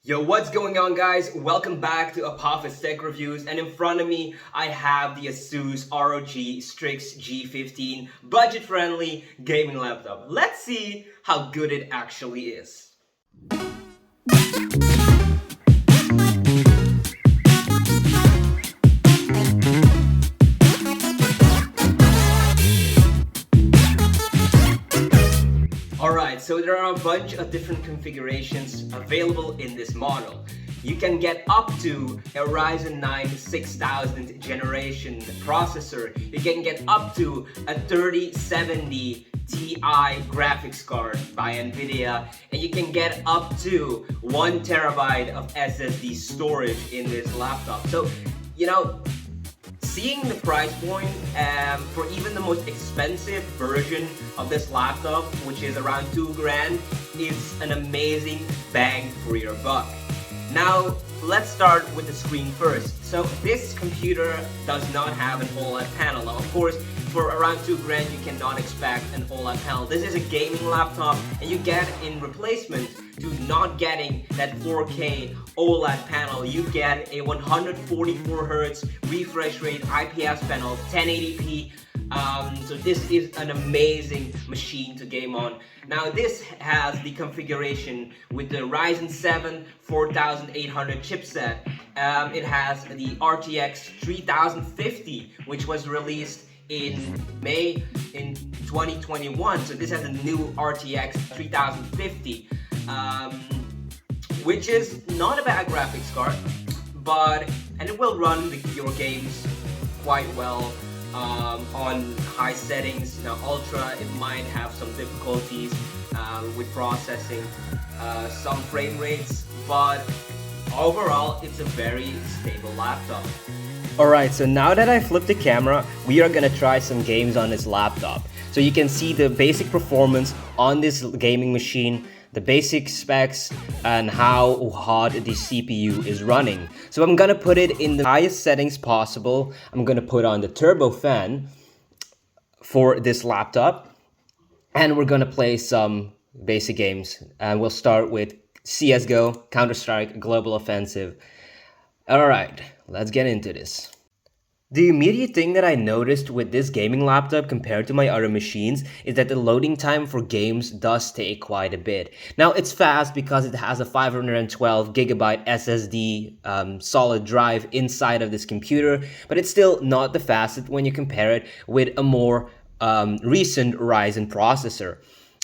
Yo, what's going on, guys? Welcome back to Apophis Tech Reviews, and in front of me I have the Asus ROG Strix G15 budget-friendly gaming laptop. Let's see how good it actually is. Alright, so there are a bunch of different configurations available in this model. You can get up to a Ryzen 9 6000 generation processor. You can get up to a 3070 Ti graphics card by Nvidia, and you can get up to 1 terabyte of SSD storage in this laptop. So, seeing the price point for even the most expensive version of this laptop, which is around 2 grand, is an amazing bang for your buck. Now, let's start with the screen first. So this computer does not have an OLED panel. Now, of course, for around 2 grand, you cannot expect an OLED panel. This is a gaming laptop, and you get, in replacement to not getting that 4K OLED panel, you get a 144 Hz refresh rate IPS panel, 1080p. So this is an amazing machine to game on. Now this has the configuration with the Ryzen 7 4800 chipset. It has the RTX 3050, which was released in May in 2021. So this has a new RTX 3050, which is not a bad graphics card, and it will run your games quite well on high settings. Now ultra, it might have some difficulties with processing some frame rates, but overall it's a very stable laptop. Alright, so now that I flipped the camera, we are gonna try some games on this laptop. So you can see the basic performance on this gaming machine, the basic specs, and how hot the CPU is running. So I'm gonna put it in the highest settings possible. I'm gonna put on the turbo fan for this laptop, and we're gonna play some basic games. And we'll start with CSGO, Counter-Strike, Global Offensive. Alright, let's get into this. The immediate thing that I noticed with this gaming laptop compared to my other machines is that the loading time for games does take quite a bit. Now it's fast because it has a 512 gigabyte SSD solid drive inside of this computer, but it's still not the fastest when you compare it with a more recent Ryzen processor.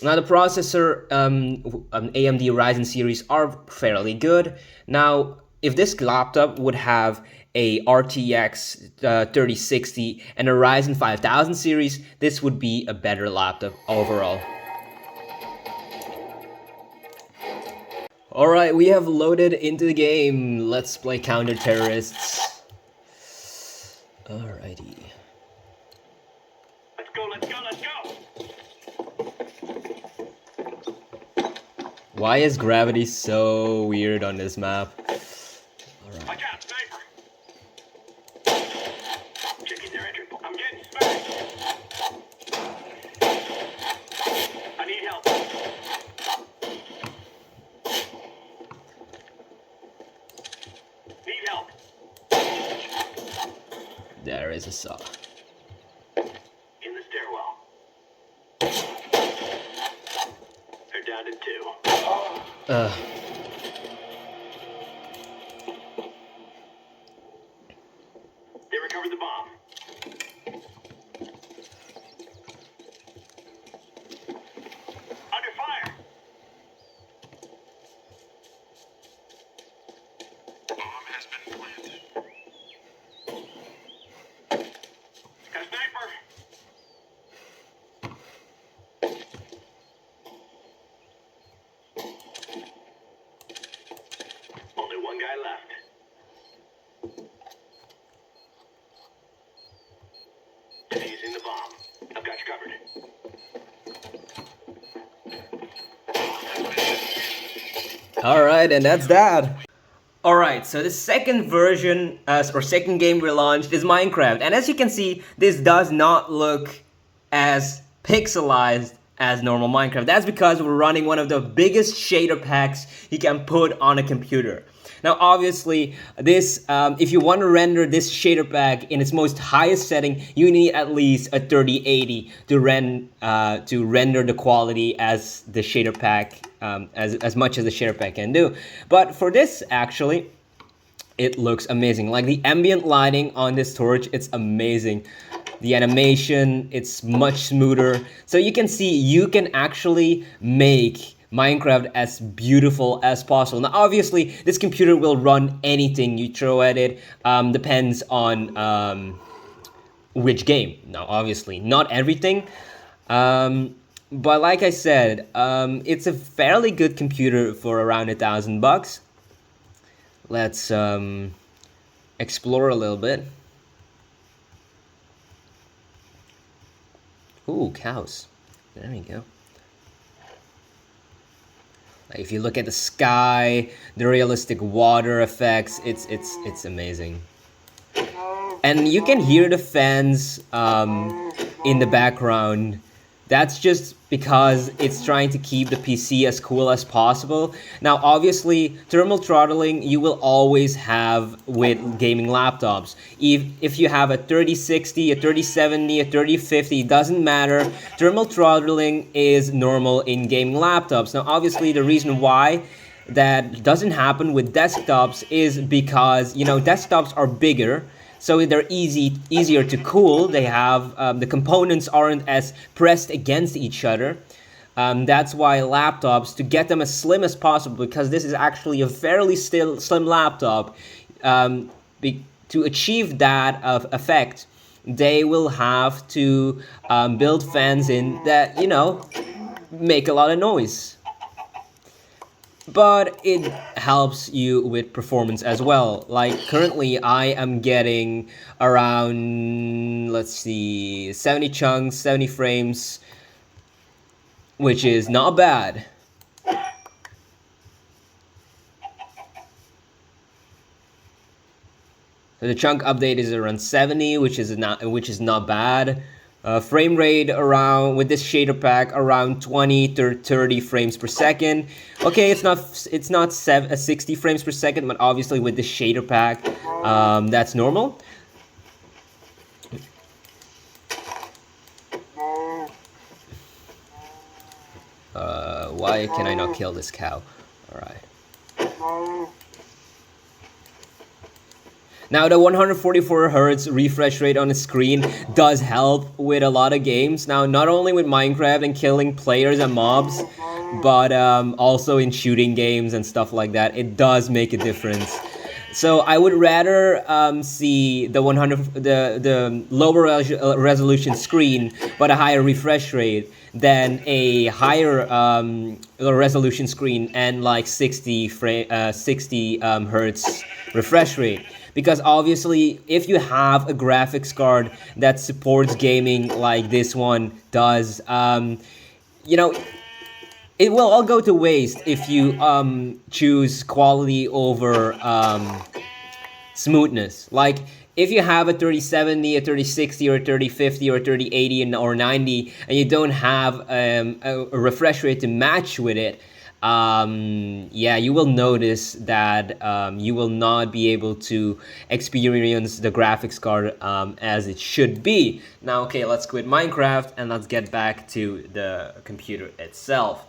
Now the processor, AMD Ryzen series are fairly good. Now, if this laptop would have a RTX 3060 and a Ryzen 5000 series, this would be a better laptop overall. Alright, we have loaded into the game. Let's play Counter Terrorists. Alrighty. Let's go, let's go, let's go! Why is gravity so weird on this map? Watch out, sniper! Checking their entry point. I'm getting smashed! I need help. Need help. There is a saw. In the stairwell. They're down to 2. They recovered the bomb. Under fire. Bomb has been planted. Got a sniper. Only one guy left. Using the bomb. I've got you covered. Alright, and that's that. Alright, so the second version, or second game we launched is Minecraft. And as you can see, this does not look as pixelized as normal Minecraft. That's because we're running one of the biggest shader packs you can put on a computer. Now, obviously, this if you want to render this shader pack in its most highest setting, you need at least a 3080 to render the quality as the shader pack, as much as the shader pack can do. But for this, actually, it looks amazing. Like the ambient lighting on this torch, it's amazing. The animation, it's much smoother. So you can see you can actually make Minecraft as beautiful as possible. Now, obviously, this computer will run anything you throw at it. Depends on which game. Now, obviously, not everything. But like I said, it's a fairly good computer for around $1,000. Let's explore a little bit. Ooh, cows. There we go. If you look at the sky, the realistic water effects, it's amazing. And you can hear the fans in the background. That's just because it's trying to keep the PC as cool as possible. Now, obviously, thermal throttling you will always have with gaming laptops. If you have a 3060, a 3070, a 3050, it doesn't matter. Thermal throttling is normal in gaming laptops. Now, obviously, the reason why that doesn't happen with desktops is because, you know, desktops are bigger. So they're easier to cool. They have the components aren't as pressed against each other. That's why laptops, to get them as slim as possible, because this is actually a fairly slim laptop, to achieve that effect, they will have to build fans in that, you know, make a lot of noise. But it helps you with performance as well. Like currently I am getting around, let's see, 70 chunks, 70 frames, which is not bad. So the chunk update is around 70, which is not bad. Frame rate around, with this shader pack, around 20 to 30 frames per second. Okay, it's not 60 frames per second, but obviously with this shader pack, that's normal. Why can I not kill this cow? All right. Now, the 144 Hz refresh rate on the screen does help with a lot of games. Now, not only with Minecraft and killing players and mobs, but also in shooting games and stuff like that. It does make a difference. So I would rather see the lower resolution screen but a higher refresh rate than a higher resolution screen and like 60 Hertz refresh rate. Because obviously, if you have a graphics card that supports gaming like this one does, you know, it will all go to waste if you choose quality over smoothness. Like, if you have a 3070, a 3060, or a 3050, or a 3080, or 90, and you don't have a refresh rate to match with it, yeah, you will notice that you will not be able to experience the graphics card as it should be. Now, okay, let's quit Minecraft and let's get back to the computer itself.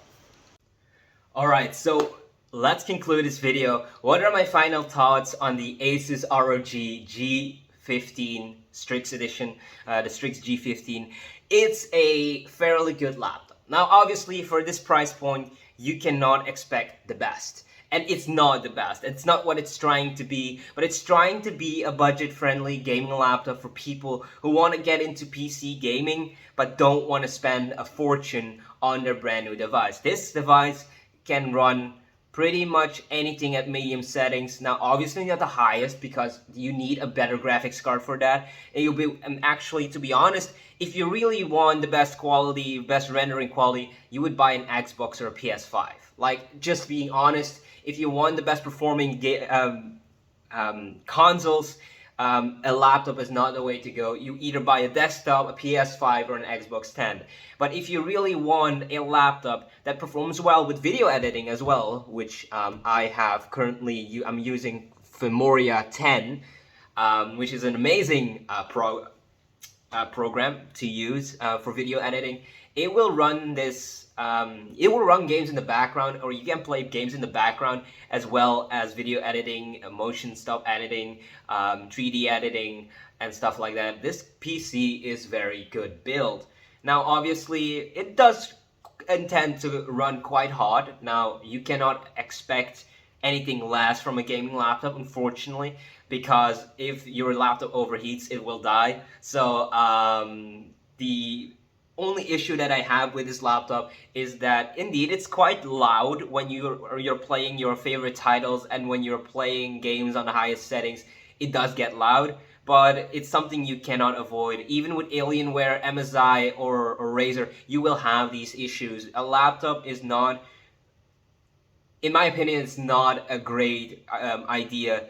Alright, so let's conclude this video. What are my final thoughts on the Asus ROG G15 Strix edition, the Strix G15? It's a fairly good laptop. Now, obviously, for this price point, you cannot expect the best. And it's not the best. It's not what it's trying to be, but it's trying to be a budget-friendly gaming laptop for people who want to get into PC gaming, but don't want to spend a fortune on their brand new device. This device can run pretty much anything at medium settings. Now, obviously not the highest, because you need a better graphics card for that. And you'll be, actually, to be honest, if you really want the best quality, best rendering quality, you would buy an Xbox or a PS5. Like, just being honest, if you want the best performing consoles, a laptop is not the way to go. You either buy a desktop, a PS5, or an Xbox 10. But if you really want a laptop that performs well with video editing as well, which I have currently, I'm using Femoria 10, which is an amazing program to use for video editing. It will run this. It will run games in the background, or you can play games in the background as well as video editing, motion stuff editing, 3D editing, and stuff like that. This PC is very good build. Now, obviously, it does intend to run quite hard. Now, you cannot expect anything less from a gaming laptop, unfortunately, because if your laptop overheats, it will die. So the only issue that I have with this laptop is that indeed it's quite loud when you're playing your favorite titles, and when you're playing games on the highest settings, it does get loud. But it's something you cannot avoid. Even with Alienware, MSI, or Razer, you will have these issues. A laptop is not, in my opinion, it's not a great idea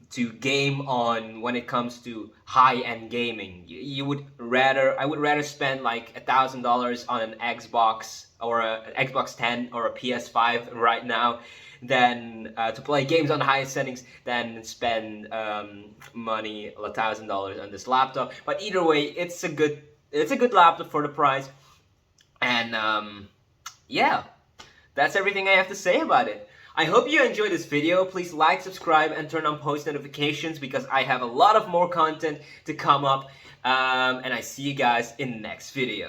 to game on when it comes to high-end gaming. I would rather spend like $1,000 on an Xbox, or an Xbox 10 or a PS5 right now, than to play games on the highest settings, than spend money, $1,000 on this laptop. But either way, it's a good laptop for the price. And yeah, that's everything I have to say about it. I hope you enjoyed this video. Please like, subscribe, and turn on post notifications, because I have a lot of more content to come up. And I see you guys in the next video.